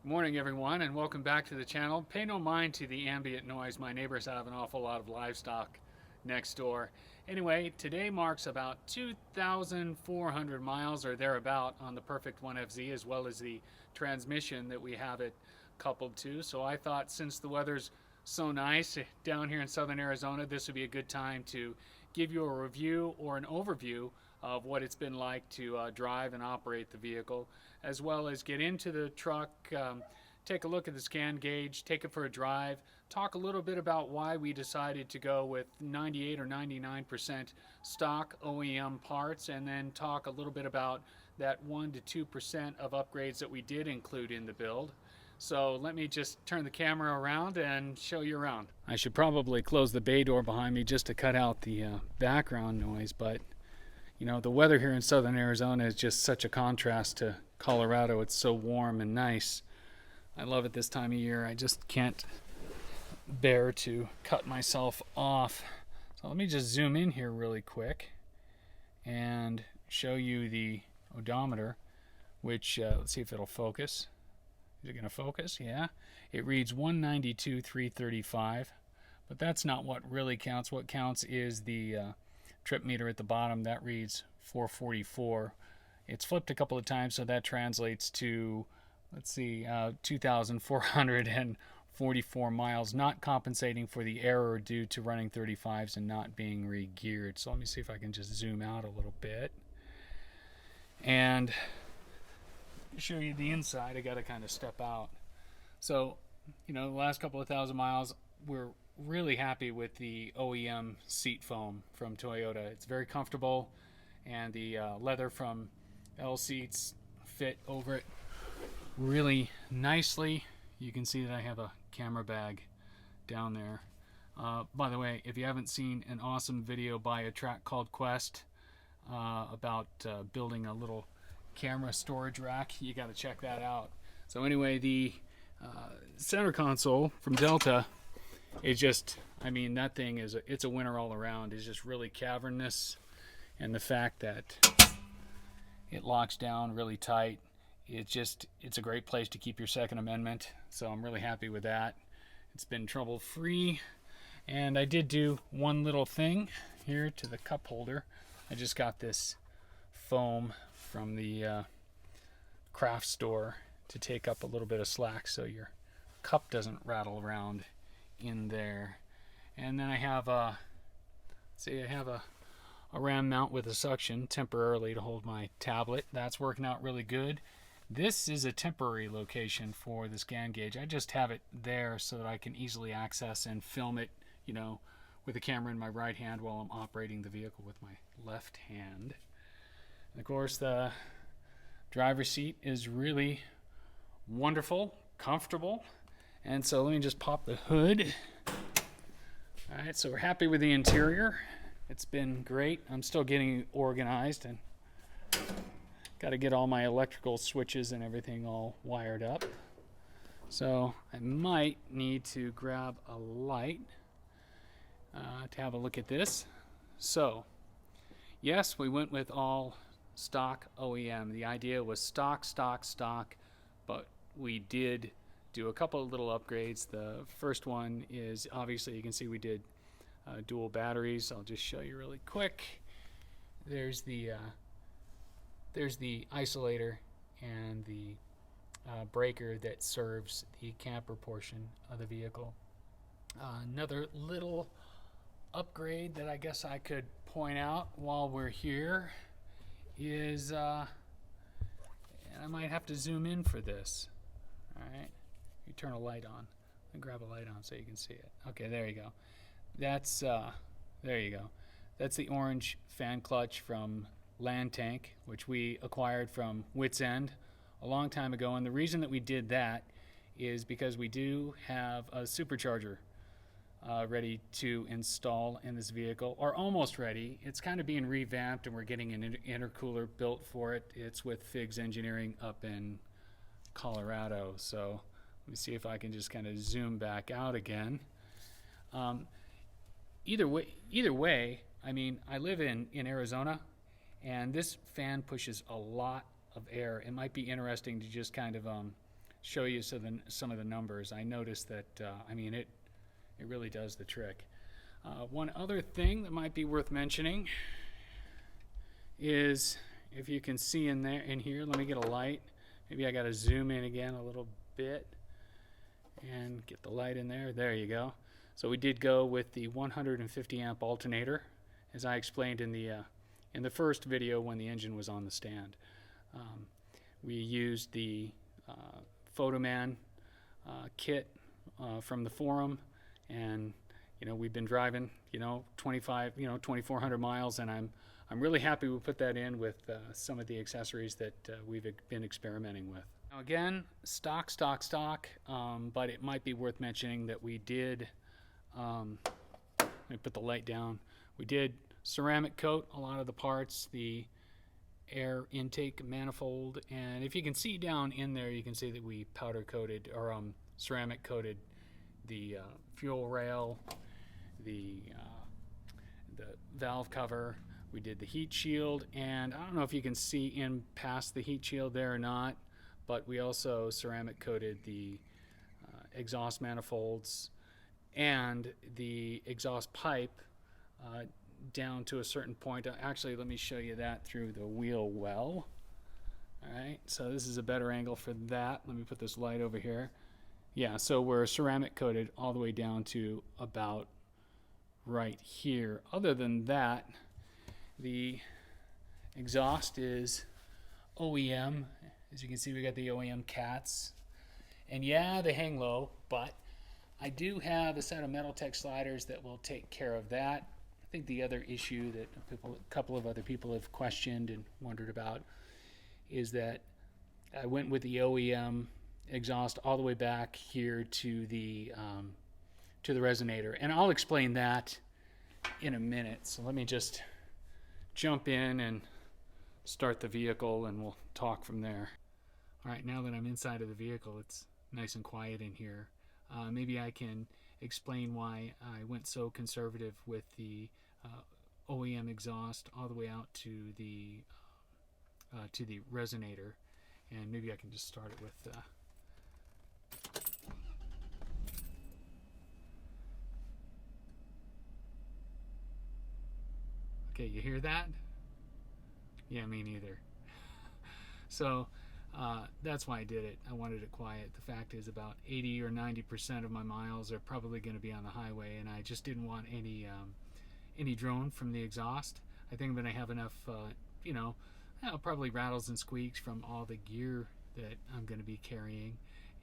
Good morning, everyone, and welcome back to the channel. Pay no mind to the ambient noise. My neighbors have an awful lot of livestock next door. Anyway, today marks about 2,400 miles or thereabout on the perfect 1FZ, as well as the transmission that we have it coupled to. So I thought, since the weather's so nice down here in southern Arizona, this would be a good time to give you a review or an overview of what it's been like to drive and operate the vehicle, as well as get into the truck, take a look at the scan gauge, take it for a drive, talk a little bit about why we decided to go with 98 or 99% stock OEM parts, and then talk a little bit about that 1 to 2% of upgrades that we did include in the build. So let me just turn the camera around and show you around. I should probably close the bay door behind me just to cut out the background noise, but you know, the weather here in southern Arizona is just such a contrast to Colorado. It's so warm and nice. I love it this time of year. I just can't bear to cut myself off. So let me just zoom in here really quick and show you the odometer, which, let's see if it'll focus. Is it going to focus? Yeah. It reads 192,335, but that's not what really counts. What counts is the trip meter at the bottom. That reads 444. It's flipped a couple of times, so that translates to, let's see, 2,444 miles, not compensating for the error due to running 35s and not being re-geared. So let me see if I can just zoom out a little bit and show you the inside. I got to kind of step out. So, you know, the last couple of thousand miles, we're really happy with the OEM seat foam from Toyota. It's very comfortable, and the leather from L seats fit over it really nicely. You can see that I have a camera bag down there. By the way, if you haven't seen an awesome video by a track called Quest about building a little camera storage rack, you got to check that out. So anyway, the center console from Delta, it's just, I mean, that thing is, it's a winner all around. It's just really cavernous, and the fact that it locks down really tight, it's a great place to keep your Second Amendment. So I'm really happy with that. It's been trouble free, and I did do one little thing here to the cup holder. I just got this foam from the craft store to take up a little bit of slack so your cup doesn't rattle around in there. And then I have a ram mount with a suction temporarily to hold my tablet. That's working out really good. This is a temporary location for the scan gauge. I just have it there so that I can easily access and film it, you know, with the camera in my right hand while I'm operating the vehicle with my left hand. And of course, the driver's seat is really wonderful, comfortable. And so let me just pop the hood. All right, so we're happy with the interior. It's been great. I'm still getting organized and got to get all my electrical switches and everything all wired up. So I might need to grab a light to have a look at this. So yes, we went with all stock OEM. The idea was stock, but we did do a couple of little upgrades. The first one is, obviously you can see we did dual batteries. I'll just show you really quick. There's the isolator and the breaker that serves the camper portion of the vehicle. Another little upgrade that I guess I could point out while we're here is, and I might have to zoom in for this. All right, you turn a light on and grab a light on so you can see it. Okay, there you go. That's there you go. That's the orange fan clutch from Land Tank, which we acquired from Wits End a long time ago. And the reason that we did that is because we do have a supercharger ready to install in this vehicle, or almost ready. It's kind of being revamped, and we're getting an intercooler built for it. It's with Figs Engineering up in Colorado. So let me see if I can just kind of zoom back out again. Either way, I mean, I live in Arizona, and this fan pushes a lot of air. It might be interesting to just kind of show you some of the numbers. I noticed that, I mean, it really does the trick. One other thing that might be worth mentioning is, if you can see in here, let me get a light. Maybe I got to zoom in again a little bit and get the light in there. There you go. So we did go with the 150 amp alternator, as I explained in the first video when the engine was on the stand. We used the Photoman kit from the forum, and we've been driving 2,400 miles, and I'm really happy we put that in with some of the accessories that we've been experimenting with. Now again, stock, but it might be worth mentioning that we did, let me put the light down, we did ceramic coat a lot of the parts, the air intake manifold, and if you can see down in there, you can see that we powder coated or ceramic coated the fuel rail, the valve cover. We did the heat shield, and I don't know if you can see in past the heat shield there or not, but we also ceramic coated the exhaust manifolds and the exhaust pipe down to a certain point. Actually, let me show you that through the wheel well. Alright, so this is a better angle for that. Let me put this light over here. Yeah, so we're ceramic coated all the way down to about right here. Other than that, the exhaust is OEM. As you can see, we got the OEM cats. And yeah, they hang low, but I do have a set of Metaltech sliders that will take care of that. I think the other issue that a couple of other people have questioned and wondered about is that I went with the OEM exhaust all the way back here to the resonator, and I'll explain that in a minute. So let me just jump in and start the vehicle, and we'll talk from there. All right, now that I'm inside of the vehicle, it's nice and quiet in here. Maybe I can explain why I went so conservative with the OEM exhaust all the way out to the resonator, and maybe I can just start it with okay, you hear that? Yeah, me neither. So that's why I did it. I wanted it quiet. The fact is, about 80 or 90% of my miles are probably going to be on the highway, and I just didn't want any drone from the exhaust. I think I'm going to have enough, probably rattles and squeaks from all the gear that I'm going to be carrying.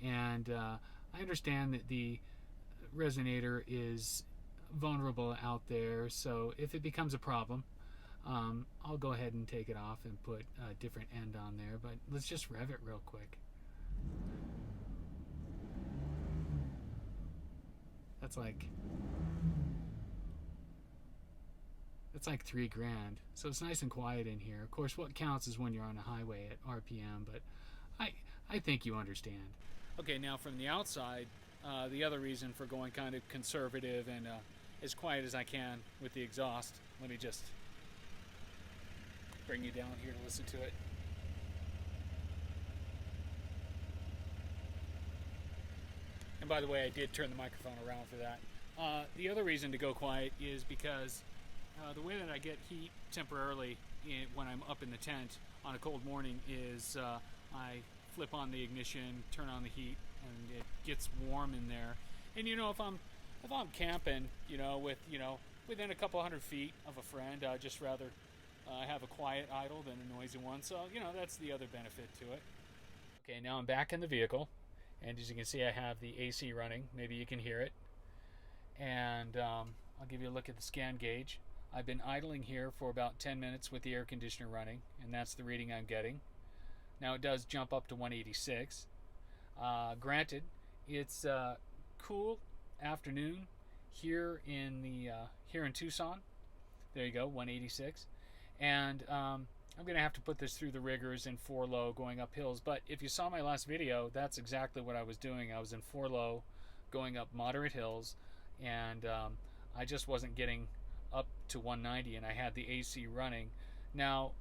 And I understand that the resonator is vulnerable out there, so if it becomes a problem, I'll go ahead and take it off and put a different end on there. But let's just rev it real quick. That's like $3 grand. So it's nice and quiet in here. Of course, what counts is when you're on a highway at RPM, but I think you understand. Okay, now from the outside, the other reason for going kind of conservative and as quiet as I can with the exhaust, let me just bring you down here to listen to it. And by the way, I did turn the microphone around for that. The other reason to go quiet is because the way that I get heat temporarily when I'm up in the tent on a cold morning is I flip on the ignition, turn on the heat, and it gets warm in there. And if I'm camping, within a couple hundred feet of a friend, I'd just rather have a quiet idle than a noisy one. So that's the other benefit to it. Okay, now I'm back in the vehicle, and as you can see, I have the AC running. Maybe you can hear it. And I'll give you a look at the scan gauge. I've been idling here for about 10 minutes with the air conditioner running, and that's the reading I'm getting. Now it does jump up to 186. Granted, it's cool afternoon here in Tucson. There you go, 186. And I'm going to have to put this through the rigors in 4-low going up hills. But if you saw my last video, that's exactly what I was doing. I was in 4-low going up moderate hills, and I just wasn't getting up to 190, and I had the AC running. Now,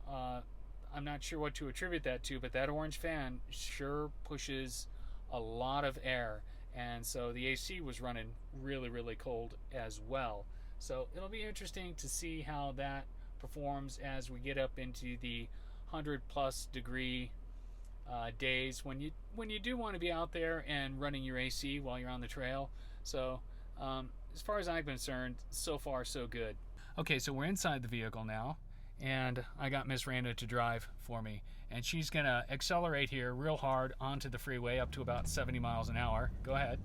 I'm not sure what to attribute that to, but that orange fan sure pushes a lot of air, and so the AC was running really cold as well. So it'll be interesting to see how that performs as we get up into the 100+ degree days when you do want to be out there and running your AC while you're on the trail. So as far as I'm concerned, so far so good. Okay, so we're inside the vehicle now, and I got Miss Randa to drive for me, and she's gonna accelerate here real hard onto the freeway up to about 70 miles an hour. Go ahead.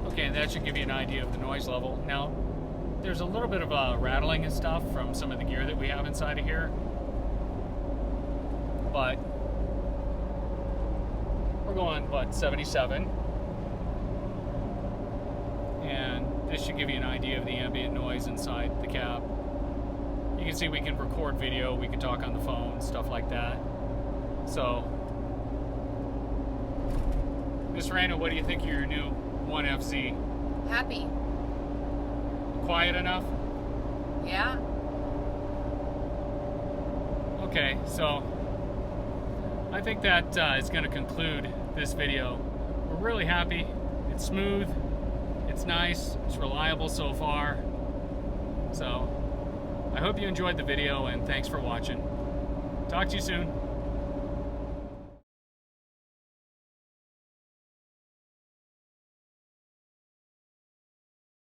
Okay, that should give you an idea of the noise level. Now, there's a little bit of rattling and stuff from some of the gear that we have inside of here, but we're going, what, 77? And this should give you an idea of the ambient noise inside the cab. You can see we can record video, we can talk on the phone, stuff like that. So, Miss Randa, what do you think of your new 1FZ? Happy. Quiet enough? Yeah. Okay, so I think that is going to conclude this video. We're really happy. It's smooth, it's nice, it's reliable so far. So I hope you enjoyed the video, and thanks for watching. Talk to you soon.